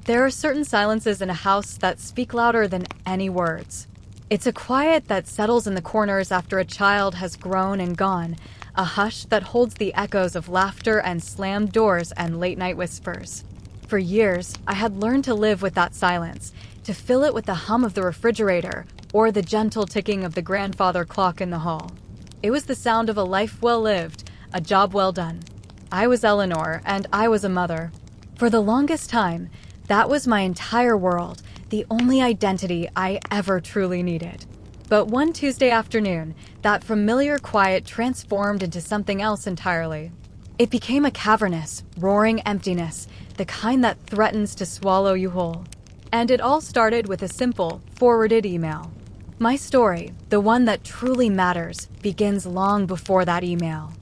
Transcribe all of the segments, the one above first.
There are certain silences in a house that speak louder than any words. It's a quiet that settles in the corners after a child has grown and gone, a hush that holds the echoes of laughter and slammed doors and late-night whispers. For years, I had learned to live with that silence, to fill it with the hum of the refrigerator or the gentle ticking of the grandfather clock in the hall. It was the sound of a life well lived, a job well done. I was Eleanor, and I was a mother. For the longest time, that was my entire world, the only identity I ever truly needed. But one Tuesday afternoon, that familiar quiet transformed into something else entirely. It became a cavernous, roaring emptiness, the kind that threatens to swallow you whole. And it all started with a simple, forwarded email. My story, the one that truly matters, begins long before that email.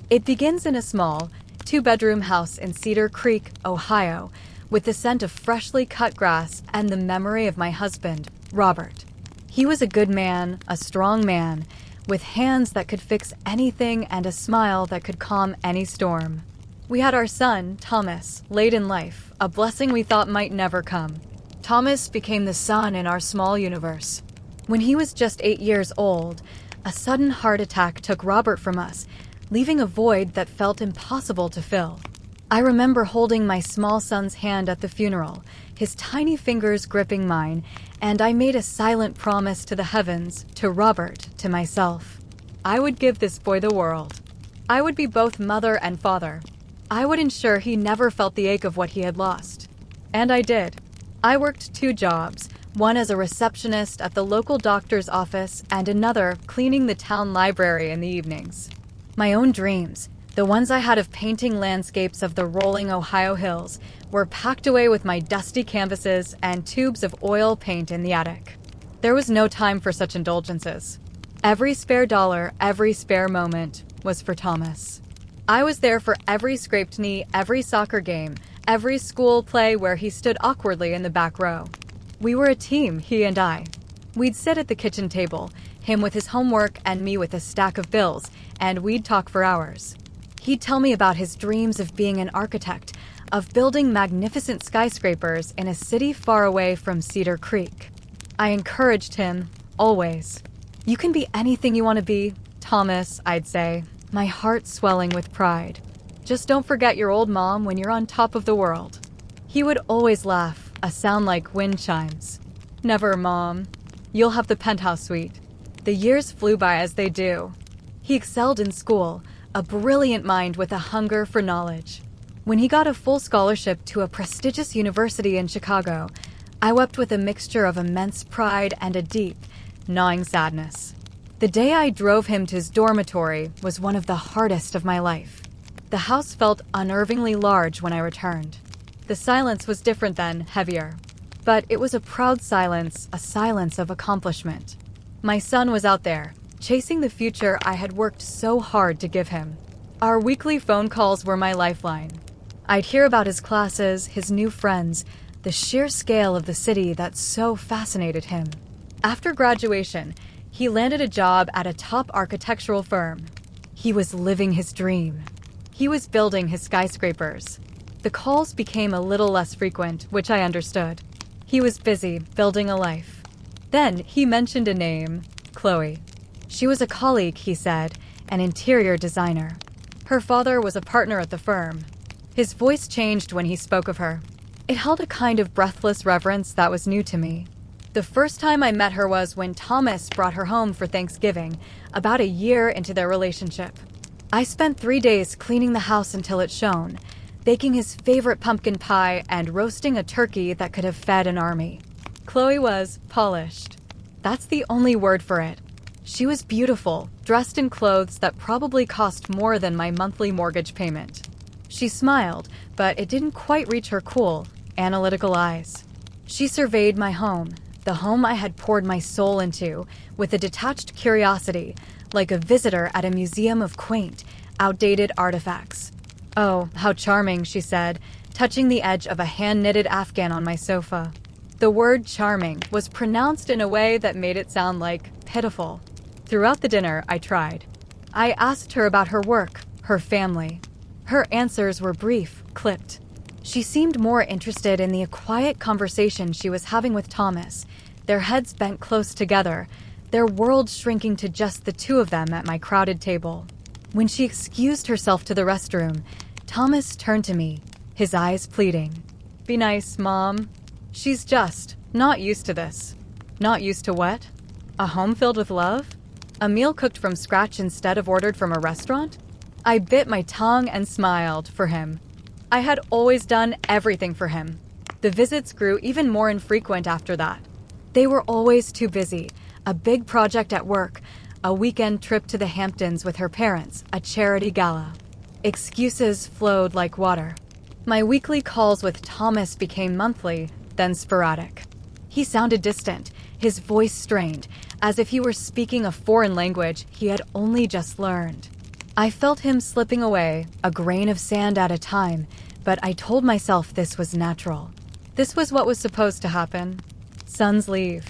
It begins in a small, two-bedroom house in Cedar Creek, Ohio, with the scent of freshly cut grass and the memory of my husband, Robert. He was a good man, a strong man, with hands that could fix anything and a smile that could calm any storm. We had our son, Thomas, late in life, a blessing we thought might never come. Thomas became the sun in our small universe. When he was just 8 years old, a sudden heart attack took Robert from us, leaving a void that felt impossible to fill. I remember holding my small son's hand at the funeral, his tiny fingers gripping mine, and I made a silent promise to the heavens, to Robert, to myself. I would give this boy the world. I would be both mother and father. I would ensure he never felt the ache of what he had lost. And I did. I worked 2 jobs, one as a receptionist at the local doctor's office and another cleaning the town library in the evenings. My own dreams, the ones I had of painting landscapes of the rolling Ohio hills, were packed away with my dusty canvases and tubes of oil paint in the attic. There was no time for such indulgences. Every spare dollar, every spare moment was for Thomas. I was there for every scraped knee, every soccer game, every school play where he stood awkwardly in the back row. We were a team, he and I. We'd sit at the kitchen table, him with his homework and me with a stack of bills, and we'd talk for hours. He'd tell me about his dreams of being an architect, of building magnificent skyscrapers in a city far away from Cedar Creek. I encouraged him, always. You can be anything you want to be, Thomas, I'd say, my heart swelling with pride. Just don't forget your old mom when you're on top of the world. He would always laugh, a sound like wind chimes. Never, Mom. You'll have the penthouse suite. The years flew by as they do. He excelled in school, a brilliant mind with a hunger for knowledge. When he got a full scholarship to a prestigious university in Chicago, I wept with a mixture of immense pride and a deep, gnawing sadness. The day I drove him to his dormitory was one of the hardest of my life. The house felt unnervingly large when I returned. The silence was different then, heavier. But it was a proud silence, a silence of accomplishment. My son was out there, chasing the future I had worked so hard to give him. Our weekly phone calls were my lifeline. I'd hear about his classes, his new friends, the sheer scale of the city that so fascinated him. After graduation, he landed a job at a top architectural firm. He was living his dream. He was building his skyscrapers. The calls became a little less frequent, which I understood. He was busy building a life. Then he mentioned a name, Chloe. She was a colleague, he said, an interior designer. Her father was a partner at the firm. His voice changed when he spoke of her. It held a kind of breathless reverence that was new to me. The first time I met her was when Thomas brought her home for Thanksgiving, about a year into their relationship. I spent 3 days cleaning the house until it shone, baking his favorite pumpkin pie and roasting a turkey that could have fed an army. Chloe was polished. That's the only word for it. She was beautiful, dressed in clothes that probably cost more than my monthly mortgage payment. She smiled, but it didn't quite reach her cool, analytical eyes. She surveyed my home, the home I had poured my soul into, with a detached curiosity, like a visitor at a museum of quaint, outdated artifacts. "Oh, how charming," she said, touching the edge of a hand-knitted afghan on my sofa. The word charming was pronounced in a way that made it sound like pitiful. Throughout the dinner, I tried. I asked her about her work, her family. Her answers were brief, clipped. She seemed more interested in the quiet conversation she was having with Thomas, their heads bent close together, their worlds shrinking to just the two of them at my crowded table. When she excused herself to the restroom, Thomas turned to me, his eyes pleading. "Be nice, Mom. She's just not used to this." Not used to what? A home filled with love? A meal cooked from scratch instead of ordered from a restaurant? I bit my tongue and smiled for him. I had always done everything for him. The visits grew even more infrequent after that. They were always too busy. A big project at work, a weekend trip to the Hamptons with her parents, a charity gala. Excuses flowed like water. My weekly calls with Thomas became monthly, then sporadic. He sounded distant, his voice strained, as if he were speaking a foreign language he had only just learned. I felt him slipping away, a grain of sand at a time, but I told myself this was natural. This was what was supposed to happen. Sons leave.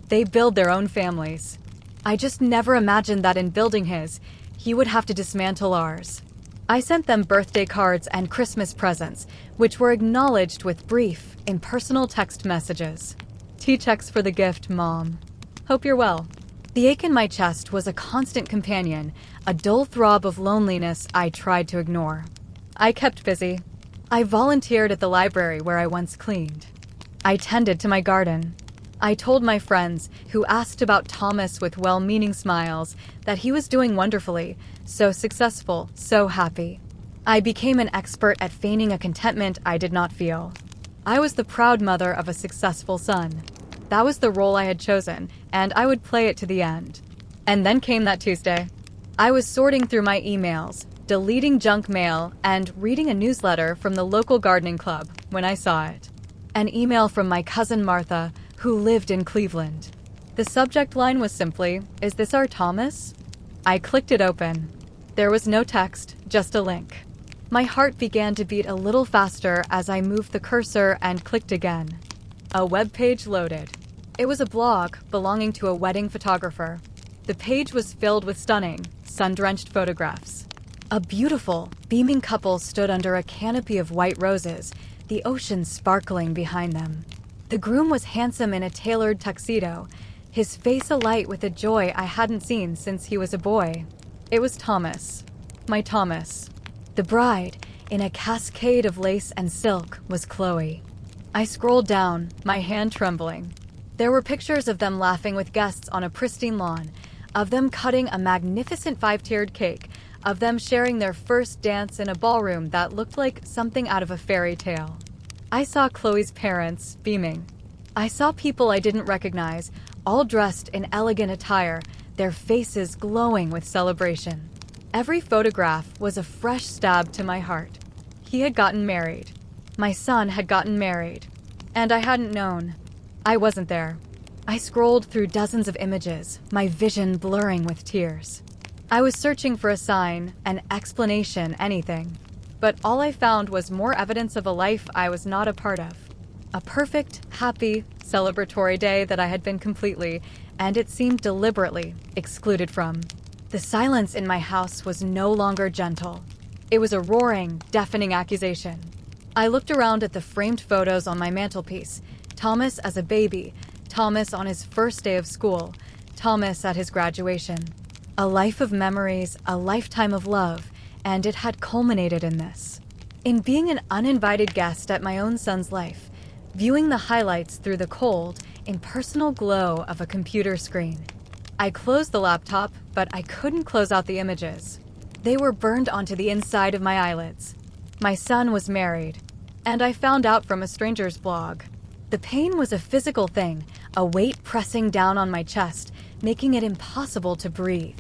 They build their own families. I just never imagined that in building his, he would have to dismantle ours. I sent them birthday cards and Christmas presents, which were acknowledged with brief, impersonal text messages. T-checks for the gift, Mom. Hope you're well. The ache in my chest was a constant companion, a dull throb of loneliness I tried to ignore. I kept busy. I volunteered at the library where I once cleaned. I tended to my garden. I told my friends, who asked about Thomas with well-meaning smiles, that he was doing wonderfully, so successful, so happy. I became an expert at feigning a contentment I did not feel. I was the proud mother of a successful son. That was the role I had chosen, and I would play it to the end. And then came that Tuesday. I was sorting through my emails, deleting junk mail, and reading a newsletter from the local gardening club when I saw it. An email from my cousin Martha, who lived in Cleveland. The subject line was simply, "Is this our Thomas?" I clicked it open. There was no text, just a link. My heart began to beat a little faster as I moved the cursor and clicked again. A web page loaded. It was a blog belonging to a wedding photographer. The page was filled with stunning, sun-drenched photographs. A beautiful, beaming couple stood under a canopy of white roses, the ocean sparkling behind them. The groom was handsome in a tailored tuxedo, his face alight with a joy I hadn't seen since he was a boy. It was Thomas. My Thomas. The bride, in a cascade of lace and silk, was Chloe. I scrolled down, my hand trembling. There were pictures of them laughing with guests on a pristine lawn, of them cutting a magnificent 5-tiered cake, of them sharing their first dance in a ballroom that looked like something out of a fairy tale. I saw Chloe's parents beaming. I saw people I didn't recognize, all dressed in elegant attire, their faces glowing with celebration. Every photograph was a fresh stab to my heart. He had gotten married. My son had gotten married. And I hadn't known. I wasn't there. I scrolled through dozens of images, my vision blurring with tears. I was searching for a sign, an explanation, anything. But all I found was more evidence of a life I was not a part of. A perfect, happy, celebratory day that I had been completely, and it seemed deliberately, excluded from. The silence in my house was no longer gentle. It was a roaring, deafening accusation. I looked around at the framed photos on my mantelpiece. Thomas as a baby, Thomas on his first day of school, Thomas at his graduation. A life of memories, a lifetime of love, and it had culminated in this. In being an uninvited guest at my own son's life, viewing the highlights through the cold, impersonal glow of a computer screen. I closed the laptop, but I couldn't close out the images. They were burned onto the inside of my eyelids. My son was married, and I found out from a stranger's blog. The pain was a physical thing, a weight pressing down on my chest, making it impossible to breathe.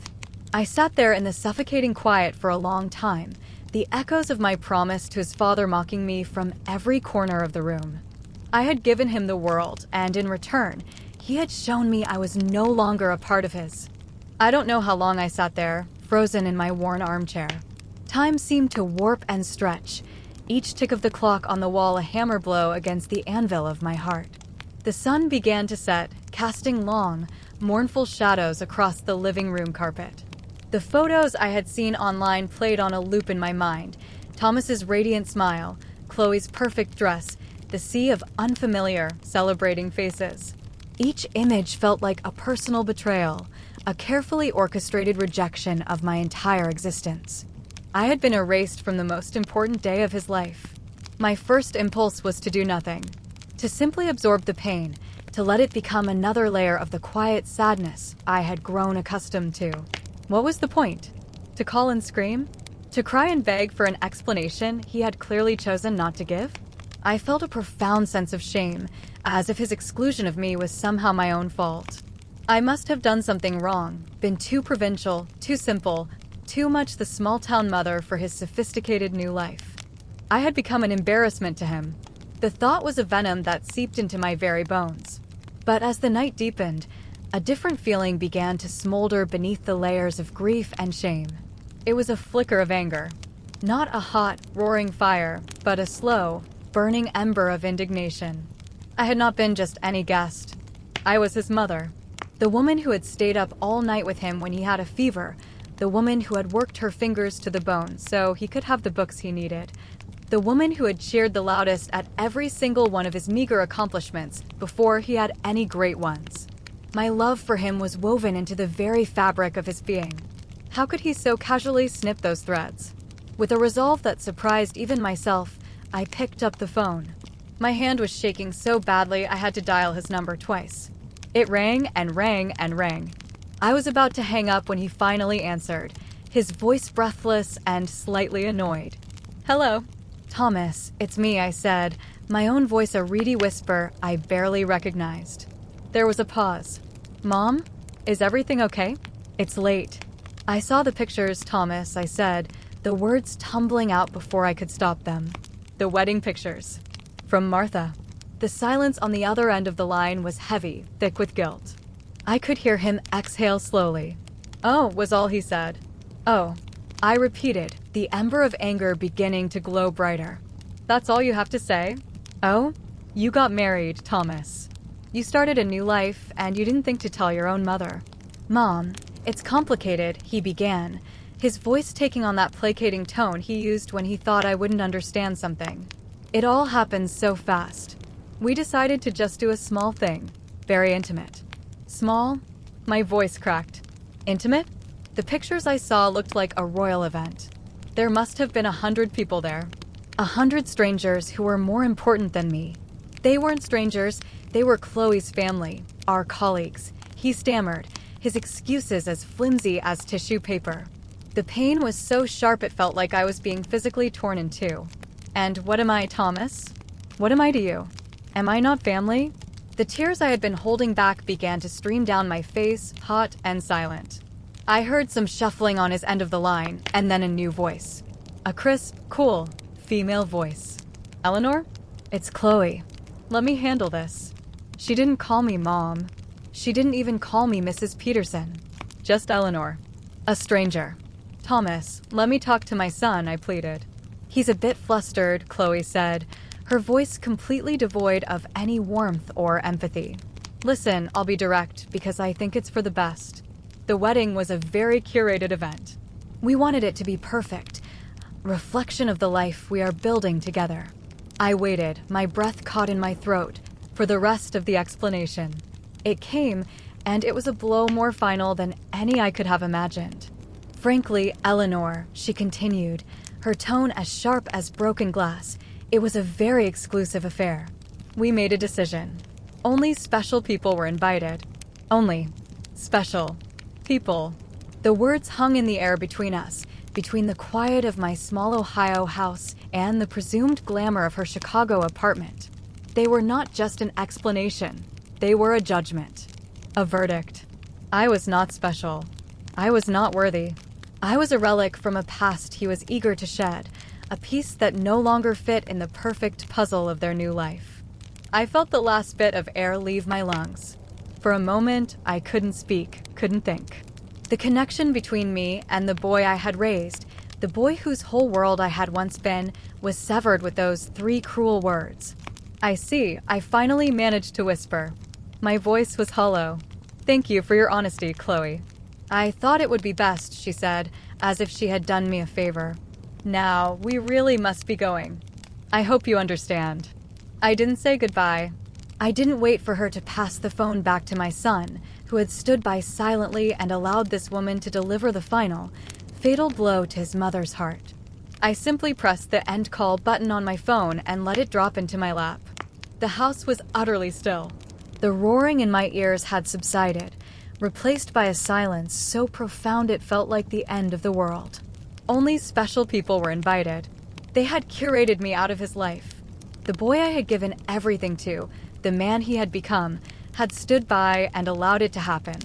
I sat there in the suffocating quiet for a long time, the echoes of my promise to his father mocking me from every corner of the room. I had given him the world, and in return, he had shown me I was no longer a part of his. I don't know how long I sat there, frozen in my worn armchair. Time seemed to warp and stretch, each tick of the clock on the wall a hammer blow against the anvil of my heart. The sun began to set, casting long, mournful shadows across the living room carpet. The photos I had seen online played on a loop in my mind. Thomas's radiant smile, Chloe's perfect dress, the sea of unfamiliar, celebrating faces. Each image felt like a personal betrayal, a carefully orchestrated rejection of my entire existence. I had been erased from the most important day of his life. My first impulse was to do nothing, to simply absorb the pain, to let it become another layer of the quiet sadness I had grown accustomed to. What was the point? To call and scream? To cry and beg for an explanation he had clearly chosen not to give? I felt a profound sense of shame, as if his exclusion of me was somehow my own fault. I must have done something wrong, been too provincial, too simple, too much the small-town mother for his sophisticated new life. I had become an embarrassment to him. The thought was a venom that seeped into my very bones. But as the night deepened, a different feeling began to smolder beneath the layers of grief and shame. It was a flicker of anger. Not a hot, roaring fire, but a slow, burning ember of indignation. I had not been just any guest. I was his mother. The woman who had stayed up all night with him when he had a fever. The woman who had worked her fingers to the bone so he could have the books he needed. The woman who had cheered the loudest at every single one of his meager accomplishments before he had any great ones. My love for him was woven into the very fabric of his being. How could he so casually snip those threads? With a resolve that surprised even myself, I picked up the phone. My hand was shaking so badly I had to dial his number twice. It rang and rang and rang. I was about to hang up when he finally answered, his voice breathless and slightly annoyed. "Hello." "Thomas, it's me," I said, my own voice a reedy whisper I barely recognized. There was a pause. "Mom? Is everything okay? It's late." "I saw the pictures, Thomas," I said, the words tumbling out before I could stop them. "The wedding pictures." From Martha. The silence on the other end of the line was heavy, thick with guilt. I could hear him exhale slowly. "Oh," was all he said. "Oh." I repeated, the ember of anger beginning to glow brighter. "That's all you have to say? Oh? You got married, Thomas. You started a new life, and you didn't think to tell your own mother." "Mom, it's complicated," he began, his voice taking on that placating tone he used when he thought I wouldn't understand something. "It all happened so fast. We decided to just do a small thing, very intimate." "Small?" My voice cracked. "Intimate?" The pictures I saw looked like a royal event. There must have been 100 people there. 100 strangers who were more important than me. They weren't strangers, they were Chloe's family, our colleagues. He stammered, his excuses as flimsy as tissue paper. The pain was so sharp it felt like I was being physically torn in two. "And what am I, Thomas? What am I to you? Am I not family?" The tears I had been holding back began to stream down my face, hot and silent. I heard some shuffling on his end of the line, and then a new voice. A crisp, cool, female voice. "Eleanor? It's Chloe. Let me handle this." She didn't call me Mom. She didn't even call me Mrs. Peterson. Just Eleanor. A stranger. "Thomas, let me talk to my son," I pleaded. "He's a bit flustered," Chloe said, her voice completely devoid of any warmth or empathy. "Listen, I'll be direct, because I think it's for the best. The wedding was a very curated event. We wanted it to be perfect, a reflection of the life we are building together." I waited, my breath caught in my throat, for the rest of the explanation. It came, and it was a blow more final than any I could have imagined. "Frankly, Eleanor," she continued, her tone as sharp as broken glass, "it was a very exclusive affair. We made a decision. Only special people were invited. Only special people." The words hung in the air between us, between the quiet of my small Ohio house and the presumed glamour of her Chicago apartment. They were not just an explanation. They were a judgment. A verdict. I was not special. I was not worthy. I was a relic from a past he was eager to shed, a piece that no longer fit in the perfect puzzle of their new life. I felt the last bit of air leave my lungs. For a moment, I couldn't speak, couldn't think. The connection between me and the boy I had raised, the boy whose whole world I had once been, was severed with those 3 cruel words. "I see," I finally managed to whisper. My voice was hollow. "Thank you for your honesty, Chloe." "I thought it would be best," she said, as if she had done me a favor. "Now, we really must be going." I hope you understand. I didn't say goodbye. I didn't wait for her to pass the phone back to my son, who had stood by silently and allowed this woman to deliver the final, fatal blow to his mother's heart. I simply pressed the end call button on my phone and let it drop into my lap. The house was utterly still. The roaring in my ears had subsided, replaced by a silence so profound it felt like the end of the world. Only special people were invited. They had curated me out of his life. The boy I had given everything to, the man he had become, had stood by and allowed it to happen.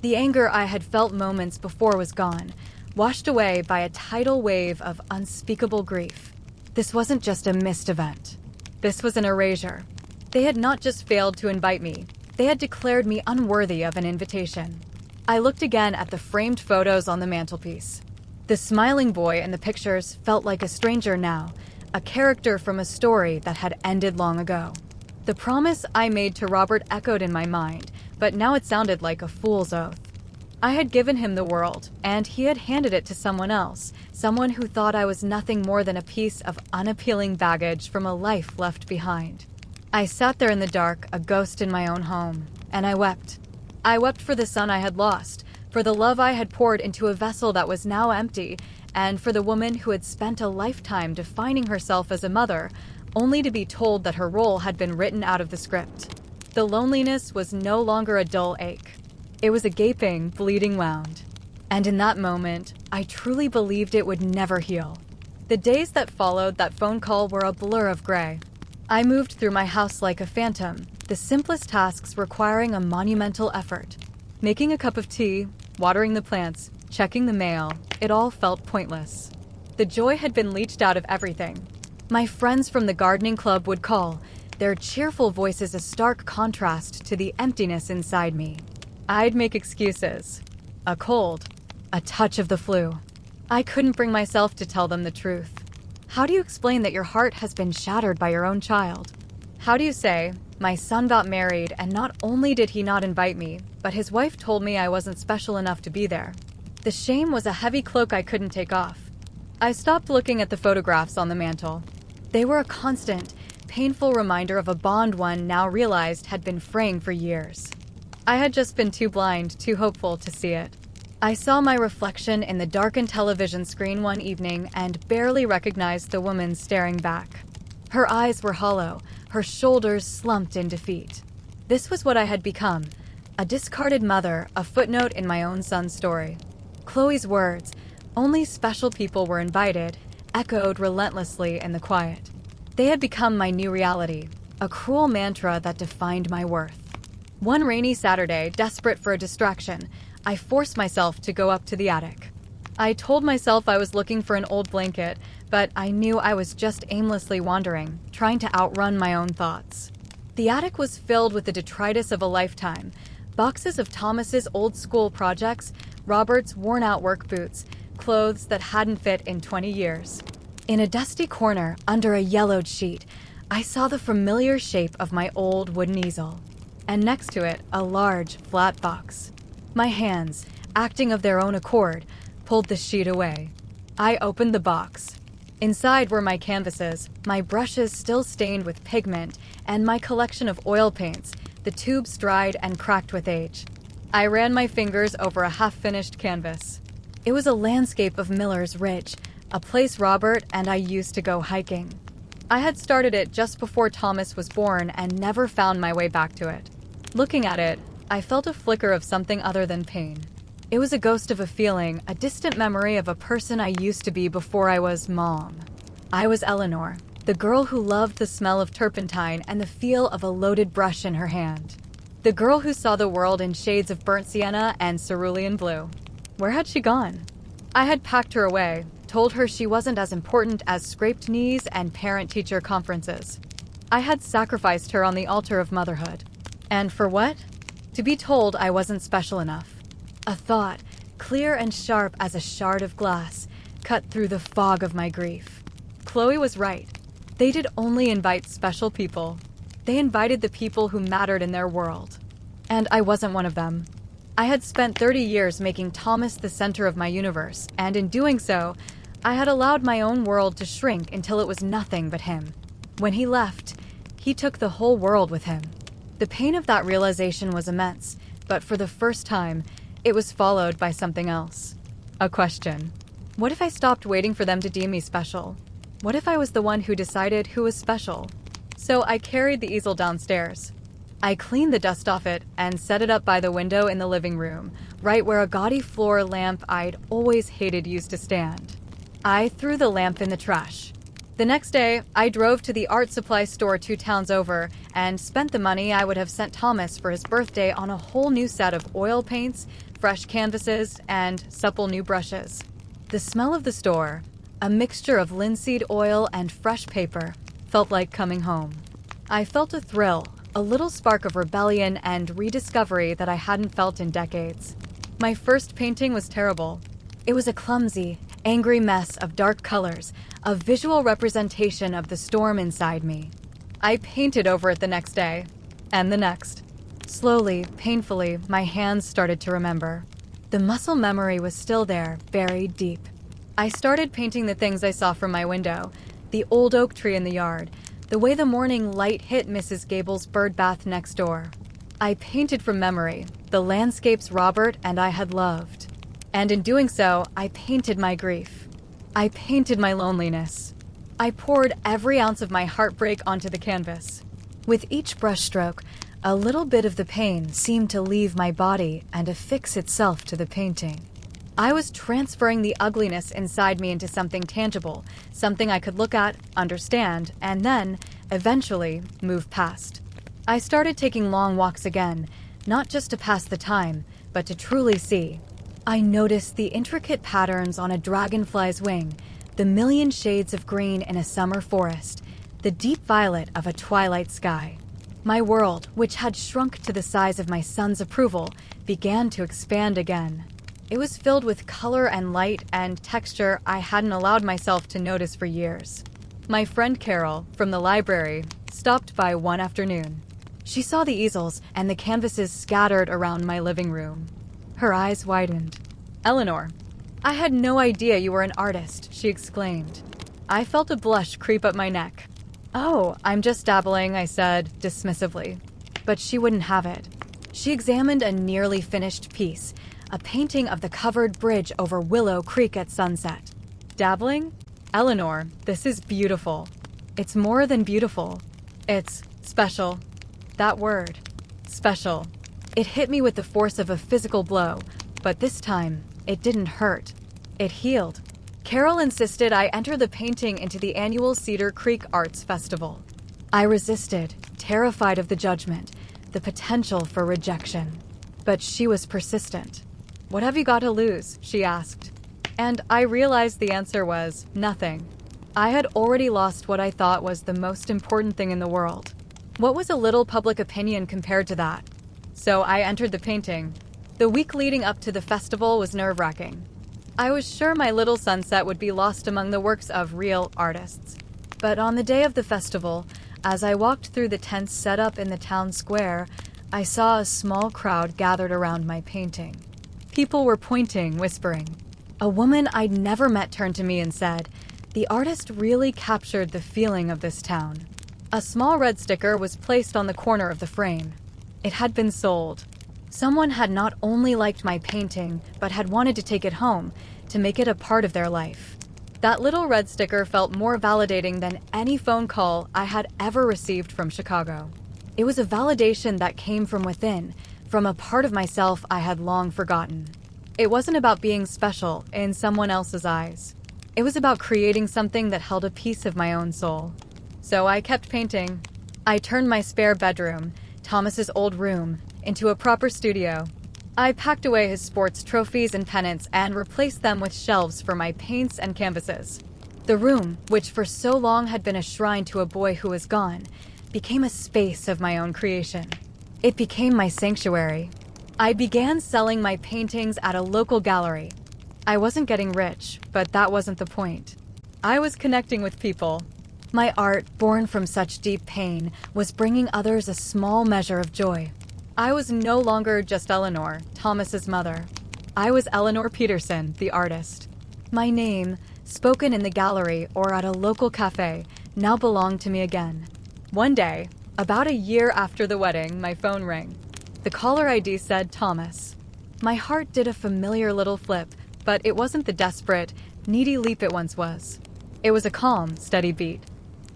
The anger I had felt moments before was gone, washed away by a tidal wave of unspeakable grief. This wasn't just a missed event. This was an erasure. They had not just failed to invite me, they had declared me unworthy of an invitation. I looked again at the framed photos on the mantelpiece. The smiling boy in the pictures felt like a stranger now, a character from a story that had ended long ago. The promise I made to Robert echoed in my mind, but now it sounded like a fool's oath. I had given him the world, and he had handed it to someone else, someone who thought I was nothing more than a piece of unappealing baggage from a life left behind. I sat there in the dark, a ghost in my own home, and I wept. I wept for the son I had lost, for the love I had poured into a vessel that was now empty, and for the woman who had spent a lifetime defining herself as a mother, only to be told that her role had been written out of the script. The loneliness was no longer a dull ache. It was a gaping, bleeding wound. And in that moment, I truly believed it would never heal. The days that followed that phone call were a blur of gray. I moved through my house like a phantom, the simplest tasks requiring a monumental effort. Making a cup of tea, watering the plants, checking the mail, it all felt pointless. The joy had been leached out of everything. My friends from the gardening club would call, their cheerful voices a stark contrast to the emptiness inside me. I'd make excuses. A cold, a touch of the flu. I couldn't bring myself to tell them the truth. How do you explain that your heart has been shattered by your own child? How do you say, my son got married and not only did he not invite me, but his wife told me I wasn't special enough to be there? The shame was a heavy cloak I couldn't take off. I stopped looking at the photographs on the mantel. They were a constant, painful reminder of a bond one now realized had been fraying for years. I had just been too blind, too hopeful to see it. I saw my reflection in the darkened television screen one evening and barely recognized the woman staring back. Her eyes were hollow, her shoulders slumped in defeat. This was what I had become, a discarded mother, a footnote in my own son's story. Chloe's words, "Only special people were invited," echoed relentlessly in the quiet. They had become my new reality, a cruel mantra that defined my worth. One rainy Saturday, desperate for a distraction, I forced myself to go up to the attic. I told myself I was looking for an old blanket, but I knew I was just aimlessly wandering, trying to outrun my own thoughts. The attic was filled with the detritus of a lifetime, boxes of Thomas's old school projects, Robert's worn-out work boots, clothes that hadn't fit in 20 years. In a dusty corner, under a yellowed sheet, I saw the familiar shape of my old wooden easel, and next to it, a large, flat box. My hands, acting of their own accord, pulled the sheet away. I opened the box. Inside were my canvases, my brushes still stained with pigment, and my collection of oil paints, the tubes dried and cracked with age. I ran my fingers over a half-finished canvas. It was a landscape of Miller's Ridge, a place Robert and I used to go hiking. I had started it just before Thomas was born and never found my way back to it. Looking at it, I felt a flicker of something other than pain. It was a ghost of a feeling, a distant memory of a person I used to be before I was Mom. I was Eleanor, the girl who loved the smell of turpentine and the feel of a loaded brush in her hand. The girl who saw the world in shades of burnt sienna and cerulean blue. Where had she gone? I had packed her away, told her she wasn't as important as scraped knees and parent-teacher conferences. I had sacrificed her on the altar of motherhood. And for what? To be told I wasn't special enough. A thought, clear and sharp as a shard of glass, cut through the fog of my grief. Chloe was right. They did only invite special people. They invited the people who mattered in their world. And I wasn't one of them. I had spent 30 years making Thomas the center of my universe, and in doing so, I had allowed my own world to shrink until it was nothing but him. When he left, he took the whole world with him. The pain of that realization was immense, but for the first time, it was followed by something else. A question. What if I stopped waiting for them to deem me special? What if I was the one who decided who was special? So I carried the easel downstairs. I cleaned the dust off it and set it up by the window in the living room, right where a gaudy floor lamp I'd always hated used to stand. I threw the lamp in the trash. The next day, I drove to the art supply store 2 towns over and spent the money I would have sent Thomas for his birthday on a whole new set of oil paints, fresh canvases, and supple new brushes. The smell of the store, a mixture of linseed oil and fresh paper, felt like coming home. I felt a thrill, a little spark of rebellion and rediscovery that I hadn't felt in decades. My first painting was terrible. It was a clumsy, angry mess of dark colors, a visual representation of the storm inside me. I painted over it the next day, and the next. Slowly, painfully, my hands started to remember. The muscle memory was still there, buried deep. I started painting the things I saw from my window, the old oak tree in the yard, the way the morning light hit Mrs. Gable's bird bath next door. I painted from memory, the landscapes Robert and I had loved. And in doing so, I painted my grief. I painted my loneliness. I poured every ounce of my heartbreak onto the canvas. With each brushstroke, a little bit of the pain seemed to leave my body and affix itself to the painting. I was transferring the ugliness inside me into something tangible, something I could look at, understand, and then, eventually, move past. I started taking long walks again, not just to pass the time, but to truly see. I noticed the intricate patterns on a dragonfly's wing, the million shades of green in a summer forest, the deep violet of a twilight sky. My world, which had shrunk to the size of my son's approval, began to expand again. It was filled with color and light and texture I hadn't allowed myself to notice for years. My friend Carol, from the library, stopped by one afternoon. She saw the easels and the canvases scattered around my living room. Her eyes widened. "Eleanor, I had no idea you were an artist," she exclaimed. I felt a blush creep up my neck. "Oh, I'm just dabbling," I said, dismissively. But she wouldn't have it. She examined a nearly finished piece, a painting of the covered bridge over Willow Creek at sunset. "Dabbling? Eleanor, this is beautiful. It's more than beautiful. It's special." That word, special. It hit me with the force of a physical blow, but this time, it didn't hurt. It healed. Carol insisted I enter the painting into the annual Cedar Creek Arts Festival. I resisted, terrified of the judgment, the potential for rejection. But she was persistent. "What have you got to lose?" she asked. And I realized the answer was nothing. I had already lost what I thought was the most important thing in the world. What was a little public opinion compared to that? So I entered the painting. The week leading up to the festival was nerve-wracking. I was sure my little sunset would be lost among the works of real artists. But on the day of the festival, as I walked through the tents set up in the town square, I saw a small crowd gathered around my painting. People were pointing, whispering. A woman I'd never met turned to me and said, "The artist really captured the feeling of this town." A small red sticker was placed on the corner of the frame. It had been sold. Someone had not only liked my painting, but had wanted to take it home, to make it a part of their life. That little red sticker felt more validating than any phone call I had ever received from Chicago. It was a validation that came from within, from a part of myself I had long forgotten. It wasn't about being special in someone else's eyes. It was about creating something that held a piece of my own soul. So I kept painting. I turned my spare bedroom, Thomas's old room, into a proper studio. I packed away his sports trophies and pennants and replaced them with shelves for my paints and canvases. The room, which for so long had been a shrine to a boy who was gone, became a space of my own creation. It became my sanctuary. I began selling my paintings at a local gallery. I wasn't getting rich, but that wasn't the point. I was connecting with people. My art, born from such deep pain, was bringing others a small measure of joy. I was no longer just Eleanor, Thomas's mother. I was Eleanor Peterson, the artist. My name, spoken in the gallery or at a local cafe, now belonged to me again. One day, about a year after the wedding, my phone rang. The caller ID said Thomas. My heart did a familiar little flip, but it wasn't the desperate, needy leap it once was. It was a calm, steady beat.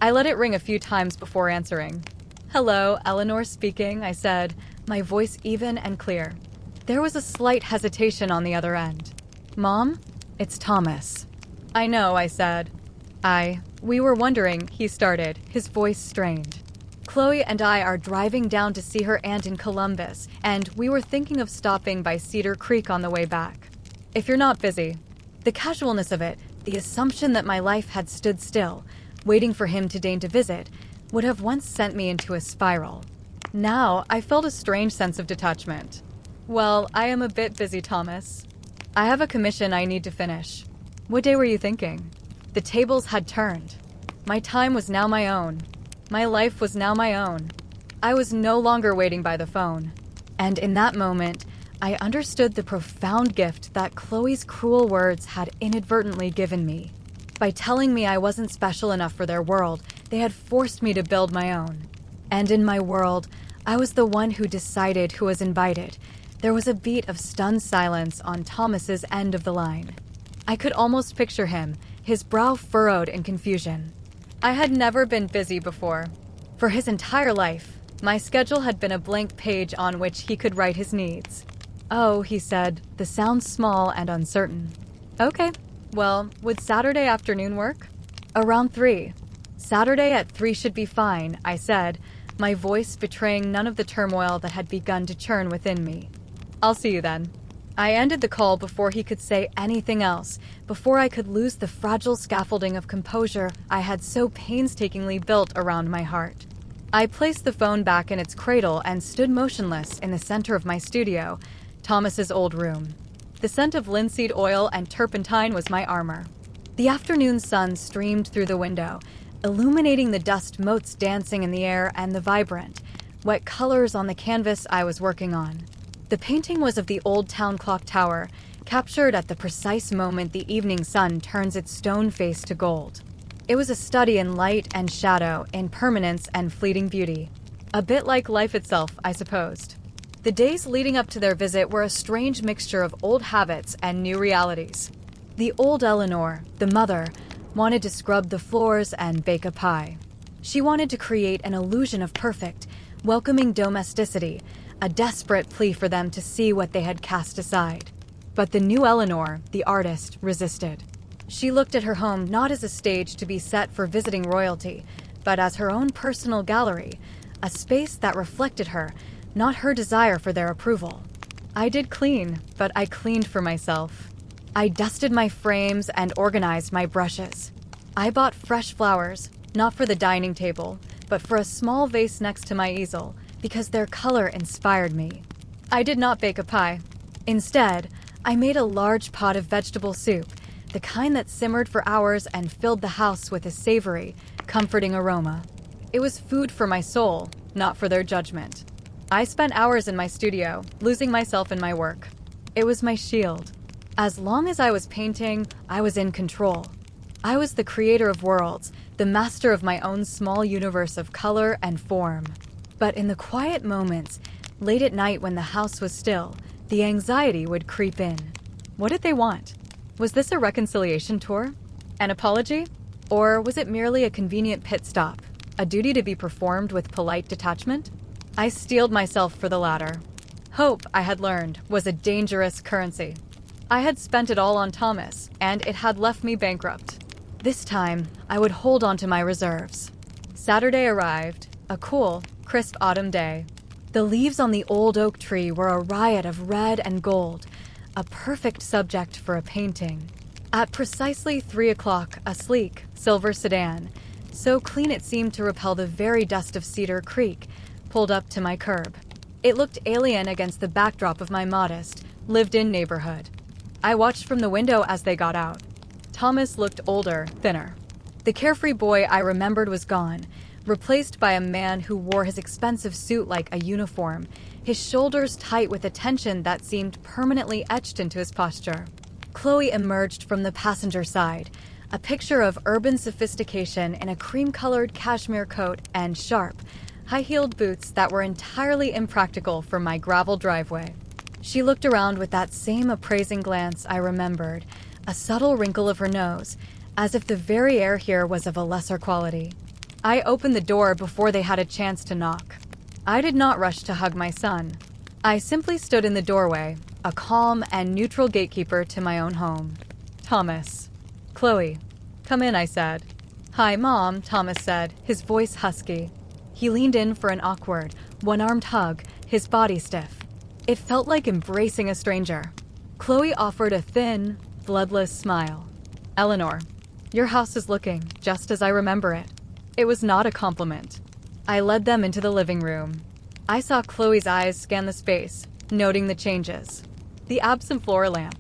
I let it ring a few times before answering. "Hello, Eleanor speaking," I said, my voice even and clear. There was a slight hesitation on the other end. "Mom, it's Thomas." "I know," I said. We were wondering," he started, his voice strained. "Chloe and I are driving down to see her aunt in Columbus, and we were thinking of stopping by Cedar Creek on the way back. If you're not busy." The casualness of it, the assumption that my life had stood still, waiting for him to deign to visit, would have once sent me into a spiral. Now, I felt a strange sense of detachment. "Well, I am a bit busy, Thomas. I have a commission I need to finish." "What day were you thinking?" The tables had turned. My time was now my own. My life was now my own. I was no longer waiting by the phone. And in that moment, I understood the profound gift that Chloe's cruel words had inadvertently given me. By telling me I wasn't special enough for their world, they had forced me to build my own. And in my world, I was the one who decided who was invited. There was a beat of stunned silence on Thomas's end of the line. I could almost picture him, his brow furrowed in confusion. I had never been busy before. For his entire life, my schedule had been a blank page on which he could write his needs. "Oh," he said, the sound small and uncertain. "Okay, well, would Saturday afternoon work?" "Around 3. "Saturday at 3 should be fine," I said, my voice betraying none of the turmoil that had begun to churn within me. "I'll see you then." I ended the call before he could say anything else, before I could lose the fragile scaffolding of composure I had so painstakingly built around my heart. I placed the phone back in its cradle and stood motionless in the center of my studio, Thomas's old room. The scent of linseed oil and turpentine was my armor. The afternoon sun streamed through the window, illuminating the dust motes dancing in the air and the vibrant, wet colors on the canvas I was working on. The painting was of the old town clock tower, captured at the precise moment the evening sun turns its stone face to gold. It was a study in light and shadow, in permanence and fleeting beauty. A bit like life itself, I supposed. The days leading up to their visit were a strange mixture of old habits and new realities. The old Eleanor, the mother, wanted to scrub the floors and bake a pie. She wanted to create an illusion of perfect, welcoming domesticity, a desperate plea for them to see what they had cast aside. But the new Eleanor, the artist, resisted. She looked at her home not as a stage to be set for visiting royalty, but as her own personal gallery, a space that reflected her, not her desire for their approval. I did clean, but I cleaned for myself. I dusted my frames and organized my brushes. I bought fresh flowers, not for the dining table, but for a small vase next to my easel, because their color inspired me. I did not bake a pie. Instead, I made a large pot of vegetable soup, the kind that simmered for hours and filled the house with a savory, comforting aroma. It was food for my soul, not for their judgment. I spent hours in my studio, losing myself in my work. It was my shield. As long as I was painting, I was in control. I was the creator of worlds, the master of my own small universe of color and form. But in the quiet moments, late at night when the house was still, the anxiety would creep in. What did they want? Was this a reconciliation tour? An apology? Or was it merely a convenient pit stop, a duty to be performed with polite detachment? I steeled myself for the latter. Hope, I had learned, was a dangerous currency. I had spent it all on Thomas, and it had left me bankrupt. This time, I would hold on to my reserves. Saturday arrived, a cool, crisp autumn day. The leaves on the old oak tree were a riot of red and gold, a perfect subject for a painting. At precisely 3 o'clock, a sleek, silver sedan, so clean it seemed to repel the very dust of Cedar Creek, pulled up to my curb. It looked alien against the backdrop of my modest, lived-in neighborhood. I watched from the window as they got out. Thomas looked older, thinner. The carefree boy I remembered was gone, replaced by a man who wore his expensive suit like a uniform, his shoulders tight with a tension that seemed permanently etched into his posture. Chloe emerged from the passenger side, a picture of urban sophistication in a cream-colored cashmere coat and sharp, high-heeled boots that were entirely impractical for my gravel driveway. She looked around with that same appraising glance I remembered, a subtle wrinkle of her nose, as if the very air here was of a lesser quality. I opened the door before they had a chance to knock. I did not rush to hug my son. I simply stood in the doorway, a calm and neutral gatekeeper to my own home. Thomas. Chloe. Come in, I said. Hi, Mom, Thomas said, his voice husky. He leaned in for an awkward, one-armed hug, his body stiff. It felt like embracing a stranger. Chloe offered a thin, bloodless smile. Eleanor, your house is looking just as I remember it. It was not a compliment. I led them into the living room. I saw Chloe's eyes scan the space, noting the changes. The absent floor lamp,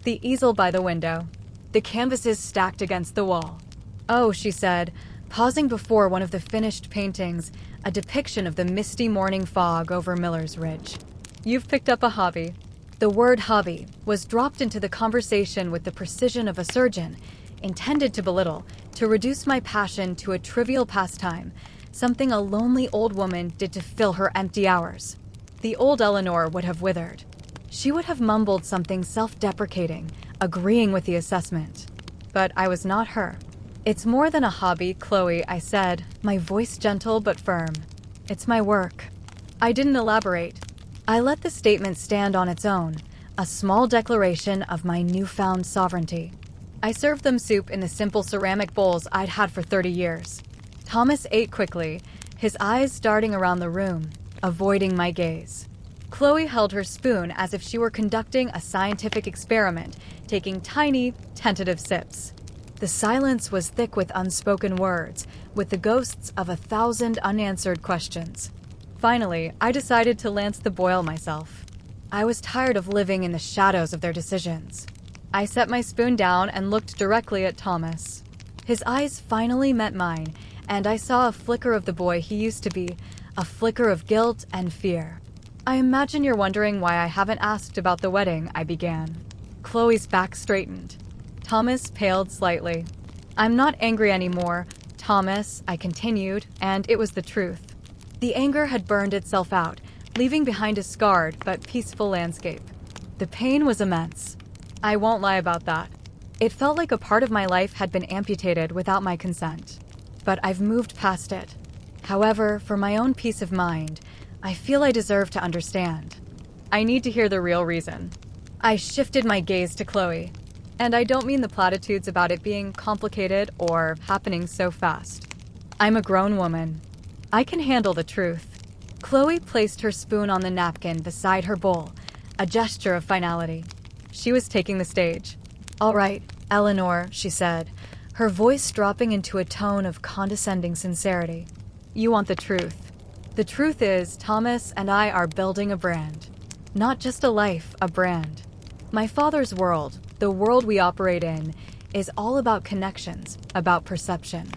the easel by the window, the canvases stacked against the wall. Oh, she said, pausing before one of the finished paintings, a depiction of the misty morning fog over Miller's Ridge. You've picked up a hobby. The word hobby was dropped into the conversation with the precision of a surgeon, intended to belittle, to reduce my passion to a trivial pastime, something a lonely old woman did to fill her empty hours. The old Eleanor would have withered. She would have mumbled something self-deprecating, agreeing with the assessment. But I was not her. It's more than a hobby, Chloe, I said, my voice gentle but firm. It's my work. I didn't elaborate. I let the statement stand on its own, a small declaration of my newfound sovereignty. I served them soup in the simple ceramic bowls I'd had for 30 years. Thomas ate quickly, his eyes darting around the room, avoiding my gaze. Chloe held her spoon as if she were conducting a scientific experiment, taking tiny, tentative sips. The silence was thick with unspoken words, with the ghosts of 1,000 unanswered questions. Finally, I decided to lance the boil myself. I was tired of living in the shadows of their decisions. I set my spoon down and looked directly at Thomas. His eyes finally met mine, and I saw a flicker of the boy he used to be, a flicker of guilt and fear. I imagine you're wondering why I haven't asked about the wedding, I began. Chloe's back straightened. Thomas paled slightly. I'm not angry anymore, Thomas, I continued, and it was the truth. The anger had burned itself out, leaving behind a scarred but peaceful landscape. The pain was immense. I won't lie about that. It felt like a part of my life had been amputated without my consent. But I've moved past it. However, for my own peace of mind, I feel I deserve to understand. I need to hear the real reason. I shifted my gaze to Chloe. And I don't mean the platitudes about it being complicated or happening so fast. I'm a grown woman. I can handle the truth. Chloe placed her spoon on the napkin beside her bowl, a gesture of finality. She was taking the stage. All right, Eleanor, she said, her voice dropping into a tone of condescending sincerity. You want the truth. The truth is, Thomas and I are building a brand. Not just a life, a brand. My father's world, the world we operate in, is all about connections, about perception.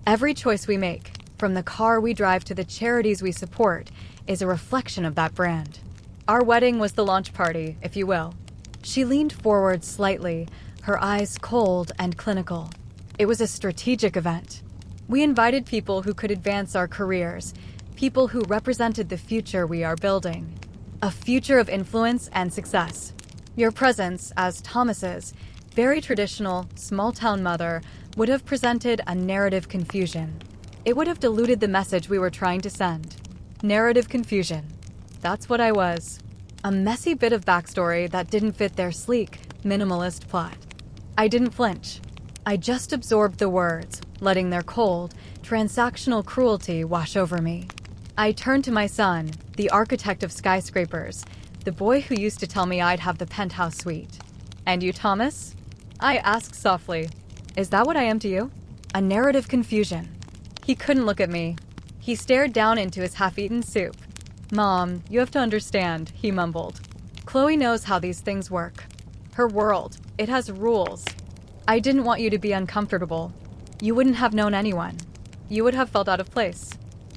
Every choice we make, from the car we drive to the charities we support, is a reflection of that brand. Our wedding was the launch party, if you will. She leaned forward slightly, her eyes cold and clinical. It was a strategic event. We invited people who could advance our careers, people who represented the future we are building. A future of influence and success. Your presence, as Thomas's, very traditional, small-town mother, would have presented a narrative confusion. It would have diluted the message we were trying to send. Narrative confusion. That's what I was. A messy bit of backstory that didn't fit their sleek, minimalist plot. I didn't flinch. I just absorbed the words, letting their cold, transactional cruelty wash over me. I turned to my son, the architect of skyscrapers, the boy who used to tell me I'd have the penthouse suite. And you, Thomas? I asked softly. Is that what I am to you? A narrative confusion. He couldn't look at me. He stared down into his half-eaten soup. Mom, you have to understand, he mumbled. Chloe knows how these things work. Her world, it has rules. I didn't want you to be uncomfortable. You wouldn't have known anyone. You would have felt out of place.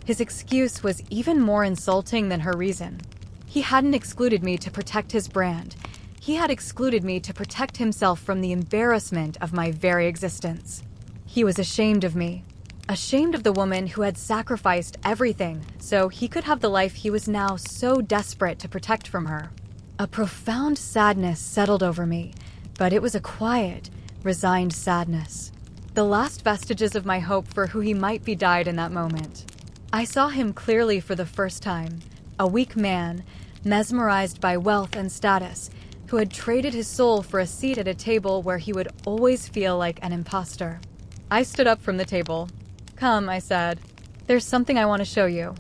His excuse was even more insulting than her reason. He hadn't excluded me to protect his brand. He had excluded me to protect himself from the embarrassment of my very existence. He was ashamed of me, ashamed of the woman who had sacrificed everything so he could have the life he was now so desperate to protect from her. A profound sadness settled over me, but it was a quiet, resigned sadness. The last vestiges of my hope for who he might be died in that moment. I saw him clearly for the first time, a weak man, mesmerized by wealth and status, who had traded his soul for a seat at a table where he would always feel like an imposter. I stood up from the table. "Come," I said. "There's something I want to show you."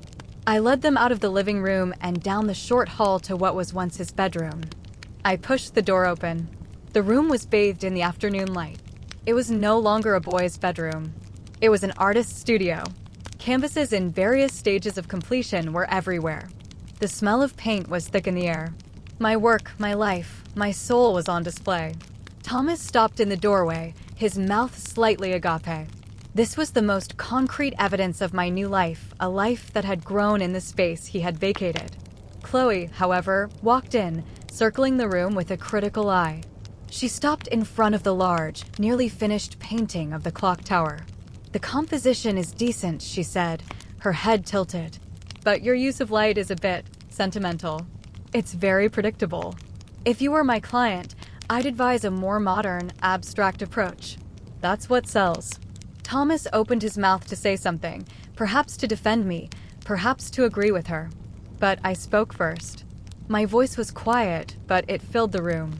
I led them out of the living room and down the short hall to what was once his bedroom. I pushed the door open. The room was bathed in the afternoon light. It was no longer a boy's bedroom. It was an artist's studio. Canvases in various stages of completion were everywhere. The smell of paint was thick in the air. My work, my life, my soul was on display. Thomas stopped in the doorway, his mouth slightly agape. This was the most concrete evidence of my new life, a life that had grown in the space he had vacated. Chloe, however, walked in, circling the room with a critical eye. She stopped in front of the large, nearly finished painting of the clock tower. "The composition is decent," she said, her head tilted. "But your use of light is a bit sentimental. It's very predictable. If you were my client, I'd advise a more modern, abstract approach. That's what sells." Thomas opened his mouth to say something, perhaps to defend me, perhaps to agree with her. But I spoke first. My voice was quiet, but it filled the room.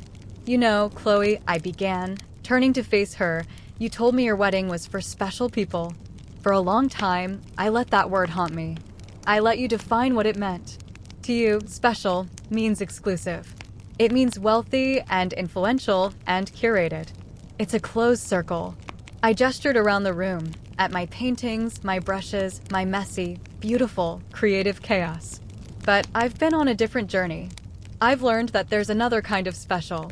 "You know, Chloe," I began, turning to face her, "you told me your wedding was for special people. For a long time, I let that word haunt me. I let you define what it meant. To you, special means exclusive. It means wealthy and influential and curated. It's a closed circle." I gestured around the room, at my paintings, my brushes, my messy, beautiful, creative chaos. But I've been on a different journey. I've learned that there's another kind of special.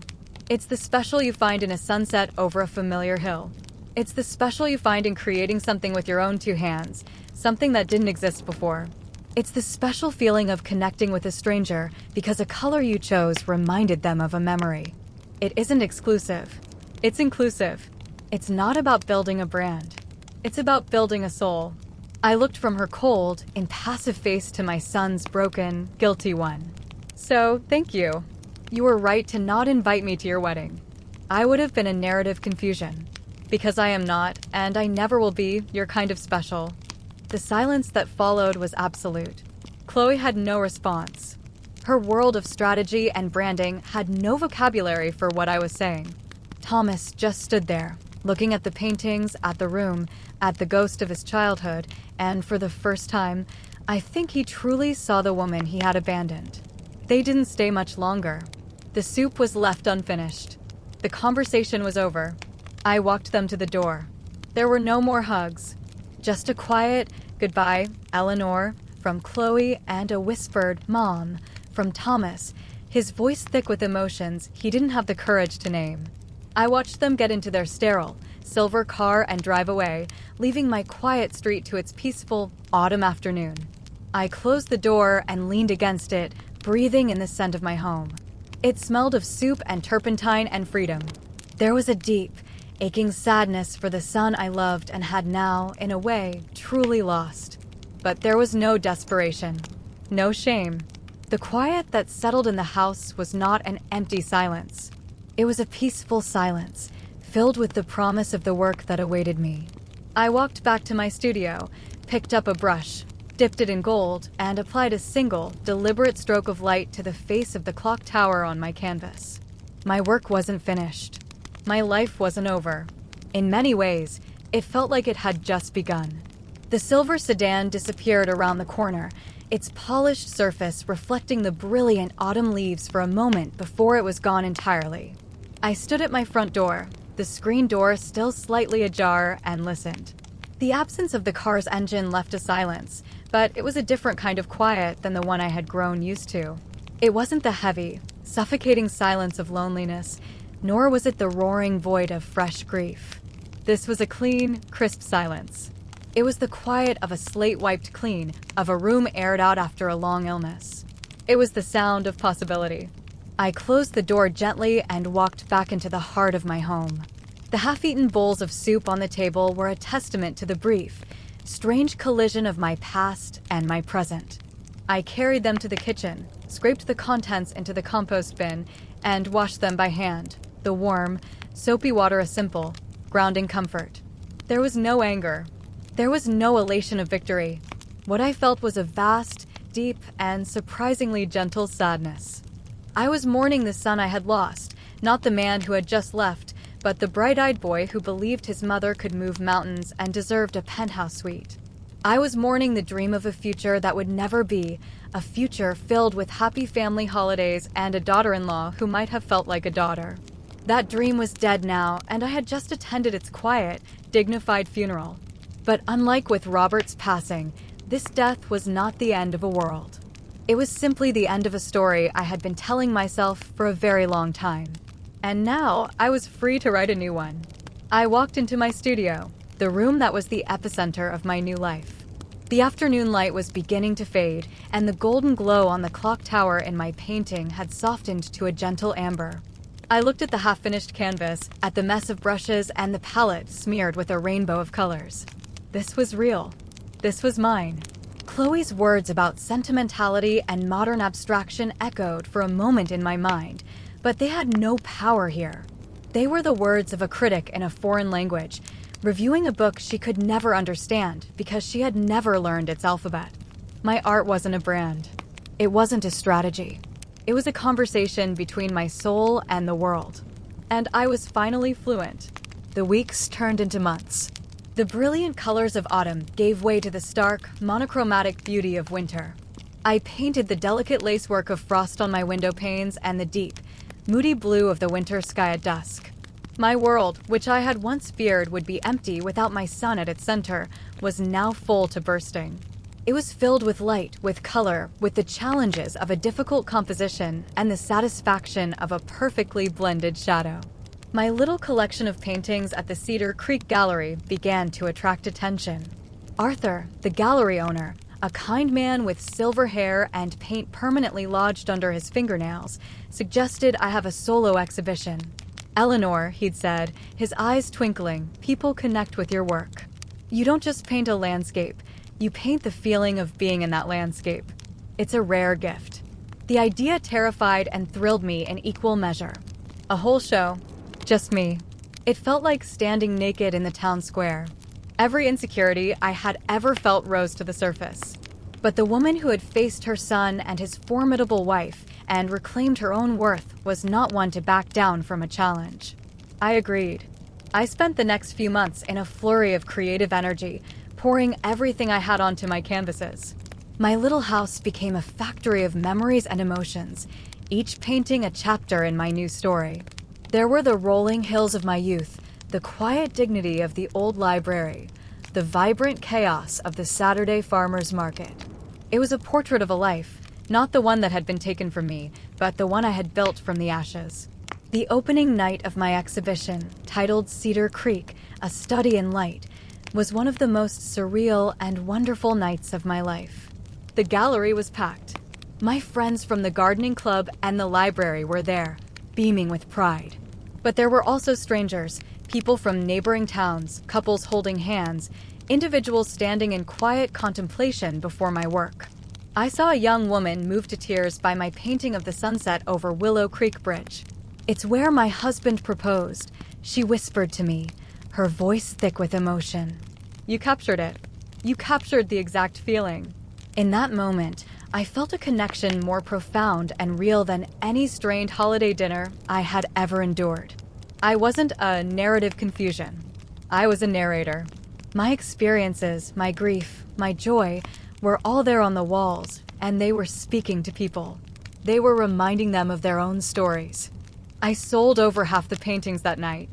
It's the special you find in a sunset over a familiar hill. It's the special you find in creating something with your own two hands, something that didn't exist before. It's the special feeling of connecting with a stranger because a color you chose reminded them of a memory. It isn't exclusive. It's inclusive. It's not about building a brand. It's about building a soul. I looked from her cold, impassive face to my son's broken, guilty one. "So, thank you. You were right to not invite me to your wedding. I would have been a narrative confusion. Because I am not, and I never will be, your kind of special." The silence that followed was absolute. Chloe had no response. Her world of strategy and branding had no vocabulary for what I was saying. Thomas just stood there, looking at the paintings, at the room, at the ghost of his childhood, and for the first time, I think he truly saw the woman he had abandoned. They didn't stay much longer. The soup was left unfinished. The conversation was over. I walked them to the door. There were no more hugs. Just a quiet, "Goodbye, Eleanor," from Chloe and a whispered, "Mom," from Thomas, his voice thick with emotions he didn't have the courage to name. I watched them get into their sterile, silver car and drive away, leaving my quiet street to its peaceful autumn afternoon. I closed the door and leaned against it, breathing in the scent of my home. It smelled of soup and turpentine and freedom. There was a deep, aching sadness for the son I loved and had now, in a way, truly lost. But there was no desperation, no shame. The quiet that settled in the house was not an empty silence. It was a peaceful silence, filled with the promise of the work that awaited me. I walked back to my studio, picked up a brush, dipped it in gold, and applied a single, deliberate stroke of light to the face of the clock tower on my canvas. My work wasn't finished. My life wasn't over. In many ways, it felt like it had just begun. The silver sedan disappeared around the corner, its polished surface reflecting the brilliant autumn leaves for a moment before it was gone entirely. I stood at my front door, the screen door still slightly ajar, and listened. The absence of the car's engine left a silence, but it was a different kind of quiet than the one I had grown used to. It wasn't the heavy, suffocating silence of loneliness, nor was it the roaring void of fresh grief. This was a clean, crisp silence. It was the quiet of a slate wiped clean, of a room aired out after a long illness. It was the sound of possibility. I closed the door gently and walked back into the heart of my home. The half-eaten bowls of soup on the table were a testament to the brief, strange collision of my past and my present. I carried them to the kitchen, scraped the contents into the compost bin, and washed them by hand. The warm, soapy water a simple, grounding comfort. There was no anger. There was no elation of victory. What I felt was a vast, deep, and surprisingly gentle sadness. I was mourning the son I had lost, not the man who had just left, but the bright-eyed boy who believed his mother could move mountains and deserved a penthouse suite. I was mourning the dream of a future that would never be, a future filled with happy family holidays and a daughter-in-law who might have felt like a daughter. That dream was dead now, and I had just attended its quiet, dignified funeral. But unlike with Robert's passing, this death was not the end of a world. It was simply the end of a story I had been telling myself for a very long time. And now I was free to write a new one. I walked into my studio, the room that was the epicenter of my new life. The afternoon light was beginning to fade, and the golden glow on the clock tower in my painting had softened to a gentle amber. I looked at the half-finished canvas, at the mess of brushes and the palette smeared with a rainbow of colors. This was real. This was mine. Chloe's words about sentimentality and modern abstraction echoed for a moment in my mind, but they had no power here. They were the words of a critic in a foreign language, reviewing a book she could never understand because she had never learned its alphabet. My art wasn't a brand. It wasn't a strategy. It was a conversation between my soul and the world. And I was finally fluent. The weeks turned into months. The brilliant colors of autumn gave way to the stark, monochromatic beauty of winter. I painted the delicate lacework of frost on my window panes and the deep, moody blue of the winter sky at dusk. My world, which I had once feared would be empty without my sun at its center, was now full to bursting. It was filled with light, with color, with the challenges of a difficult composition and the satisfaction of a perfectly blended shadow. My little collection of paintings at the Cedar Creek Gallery began to attract attention. Arthur, the gallery owner, a kind man with silver hair and paint permanently lodged under his fingernails, suggested I have a solo exhibition. Eleanor, he'd said, his eyes twinkling, people connect with your work. You don't just paint a landscape, you paint the feeling of being in that landscape. It's a rare gift. The idea terrified and thrilled me in equal measure. A whole show. Just me. It felt like standing naked in the town square. Every insecurity I had ever felt rose to the surface. But the woman who had faced her son and his formidable wife and reclaimed her own worth was not one to back down from a challenge. I agreed. I spent the next few months in a flurry of creative energy, pouring everything I had onto my canvases. My little house became a factory of memories and emotions, each painting a chapter in my new story. There were the rolling hills of my youth, the quiet dignity of the old library, the vibrant chaos of the Saturday farmers market. It was a portrait of a life, not the one that had been taken from me, but the one I had built from the ashes. The opening night of my exhibition, titled Cedar Creek, A Study in Light, was one of the most surreal and wonderful nights of my life. The gallery was packed. My friends from the gardening club and the library were there, beaming with pride. But there were also strangers, people from neighboring towns, couples holding hands, individuals standing in quiet contemplation before my work. I saw a young woman moved to tears by my painting of the sunset over Willow Creek Bridge. "It's where my husband proposed," she whispered to me, her voice thick with emotion. You captured it. You captured the exact feeling. In that moment, I felt a connection more profound and real than any strained holiday dinner I had ever endured. I wasn't a narrative confusion. I was a narrator. My experiences, my grief, my joy were all there on the walls, and they were speaking to people. They were reminding them of their own stories. I sold over half the paintings that night.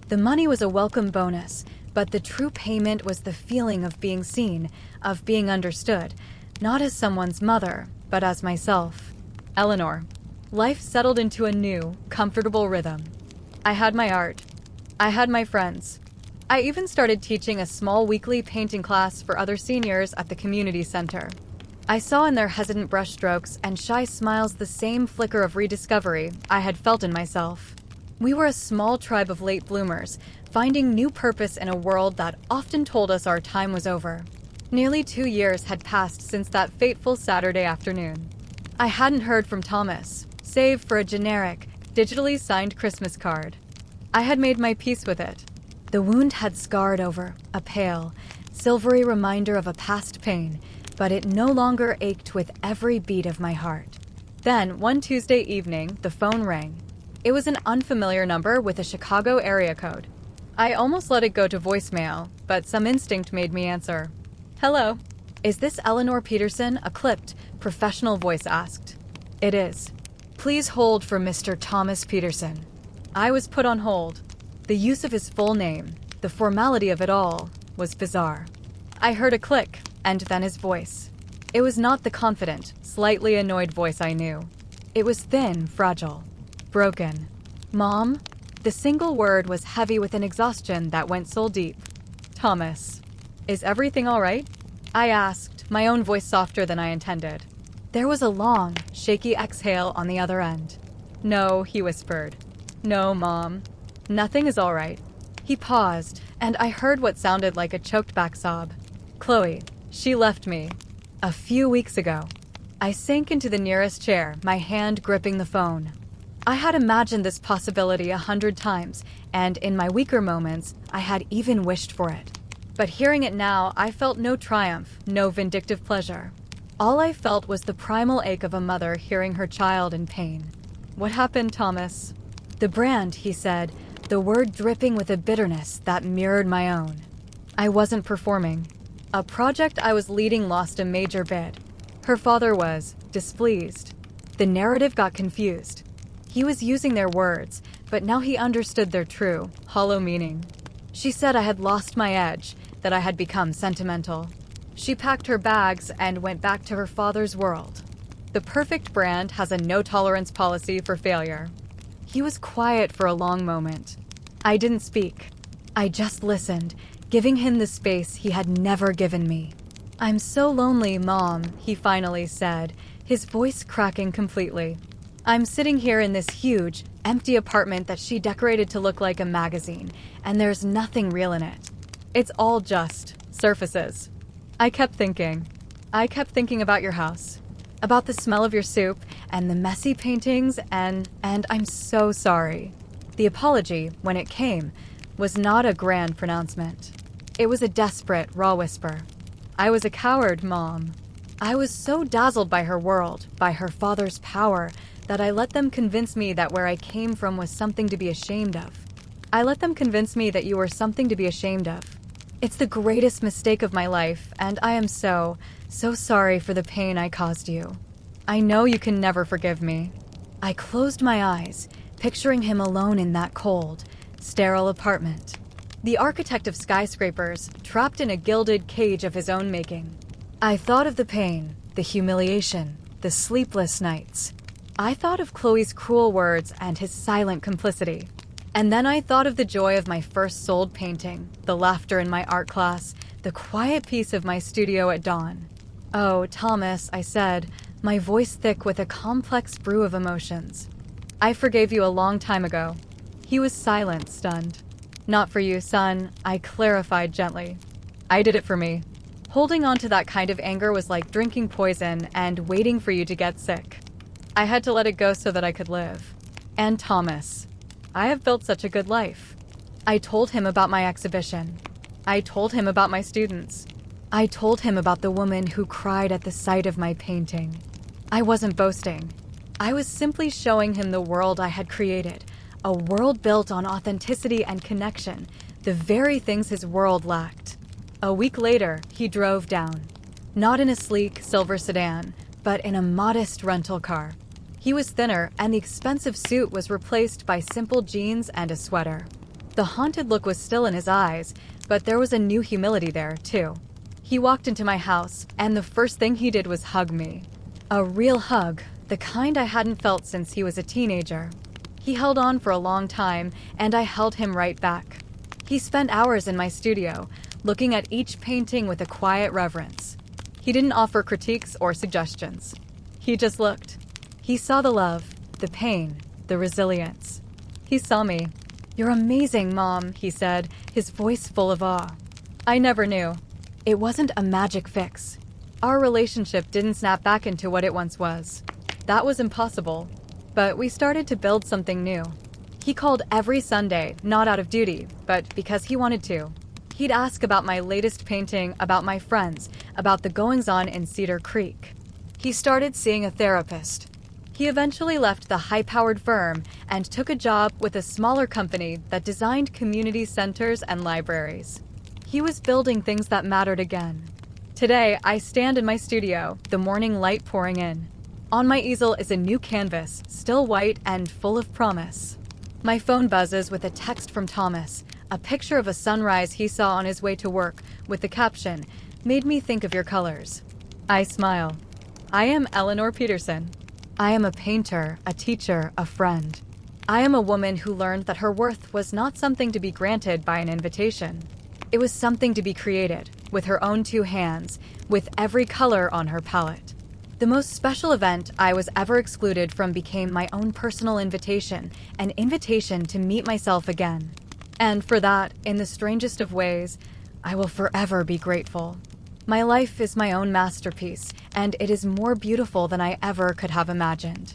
The money was a welcome bonus, but the true payment was the feeling of being seen, of being understood, not as someone's mother, but as myself. Eleanor. Life settled into a new, comfortable rhythm. I had my art. I had my friends. I even started teaching a small weekly painting class for other seniors at the community center. I saw in their hesitant brushstrokes and shy smiles the same flicker of rediscovery I had felt in myself. We were a small tribe of late bloomers, finding new purpose in a world that often told us our time was over. Nearly 2 years had passed since that fateful Saturday afternoon. I hadn't heard from Thomas, save for a generic, digitally signed Christmas card. I had made my peace with it. The wound had scarred over, a pale, silvery reminder of a past pain, but it no longer ached with every beat of my heart. Then, one Tuesday evening, the phone rang. It was an unfamiliar number with a Chicago area code. I almost let it go to voicemail, but some instinct made me answer. "Hello. Is this Eleanor Peterson?" a clipped, professional voice asked. "It is. Please hold for Mr. Thomas Peterson." I was put on hold. The use of his full name, the formality of it all, was bizarre. I heard a click, and then his voice. It was not the confident, slightly annoyed voice I knew. It was thin, fragile, broken. "Mom?" The single word was heavy with an exhaustion that went soul deep. "Thomas, is everything all right?" I asked, my own voice softer than I intended. There was a long, shaky exhale on the other end. "No," he whispered. "No, Mom. Nothing is all right." He paused, and I heard what sounded like a choked-back sob. "Chloe, she left me. A few weeks ago." I sank into the nearest chair, my hand gripping the phone. I had imagined this possibility 100 times, and in my weaker moments, I had even wished for it. But hearing it now, I felt no triumph, no vindictive pleasure. All I felt was the primal ache of a mother hearing her child in pain. "What happened, Thomas?" "The brand," he said, the word dripping with a bitterness that mirrored my own. "I wasn't performing. A project I was leading lost a major bid. Her father was displeased. The narrative got confused. He was using their words, but now he understood their true, hollow meaning. She said I had lost my edge, that I had become sentimental. She packed her bags and went back to her father's world. The perfect brand has a no-tolerance policy for failure." He was quiet for a long moment. I didn't speak. I just listened, giving him the space he had never given me. "I'm so lonely, Mom," he finally said, his voice cracking completely. "I'm sitting here in this huge, empty apartment that she decorated to look like a magazine, and there's nothing real in it. It's all just surfaces." I kept thinking about your house, about the smell of your soup and the messy paintings, and I'm so sorry. The apology, when it came, was not a grand pronouncement. It was a desperate, raw whisper. "I was a coward, Mom. I was so dazzled by her world, by her father's power, that I let them convince me that where I came from was something to be ashamed of. I let them convince me that you were something to be ashamed of. It's the greatest mistake of my life, and I am so sorry for the pain I caused you. I know you can never forgive me." I closed my eyes, picturing him alone in that cold, sterile apartment. The architect of skyscrapers, trapped in a gilded cage of his own making. I thought of the pain, the humiliation, the sleepless nights. I thought of Chloe's cruel words and his silent complicity. And then I thought of the joy of my first sold painting, the laughter in my art class, the quiet peace of my studio at dawn. "Oh, Thomas," I said, my voice thick with a complex brew of emotions. "I forgave you a long time ago." He was silent, stunned. "Not for you, son," I clarified gently. "I did it for me." Holding on to that kind of anger was like drinking poison and waiting for you to get sick. I had to let it go so that I could live. And Thomas, I have built such a good life. I told him about my exhibition. I told him about my students. I told him about the woman who cried at the sight of my painting. I wasn't boasting. I was simply showing him the world I had created, a world built on authenticity and connection, the very things his world lacked. A week later, he drove down. Not in a sleek, silver sedan, but in a modest rental car. He was thinner, and the expensive suit was replaced by simple jeans and a sweater. The haunted look was still in his eyes, but there was a new humility there, too. He walked into my house, and the first thing he did was hug me. A real hug, the kind I hadn't felt since he was a teenager. He held on for a long time, and I held him right back. He spent hours in my studio, looking at each painting with a quiet reverence. He didn't offer critiques or suggestions. He just looked. He saw the love, the pain, the resilience. He saw me. "You're amazing, Mom," he said, his voice full of awe. I never knew. It wasn't a magic fix. Our relationship didn't snap back into what it once was. That was impossible. But we started to build something new. He called every Sunday, not out of duty, but because he wanted to. He'd ask about my latest painting, about my friends, about the goings-on in Cedar Creek. He started seeing a therapist. He eventually left the high-powered firm and took a job with a smaller company that designed community centers and libraries. He was building things that mattered again. Today, I stand in my studio, the morning light pouring in. On my easel is a new canvas, still white and full of promise. My phone buzzes with a text from Thomas, a picture of a sunrise he saw on his way to work, with the caption, "Made me think of your colors." I smile. I am Eleanor Peterson. I am a painter, a teacher, a friend. I am a woman who learned that her worth was not something to be granted by an invitation. It was something to be created, with her own two hands, with every color on her palette. The most special event I was ever excluded from became my own personal invitation, an invitation to meet myself again. And for that, in the strangest of ways, I will forever be grateful. My life is my own masterpiece, and it is more beautiful than I ever could have imagined.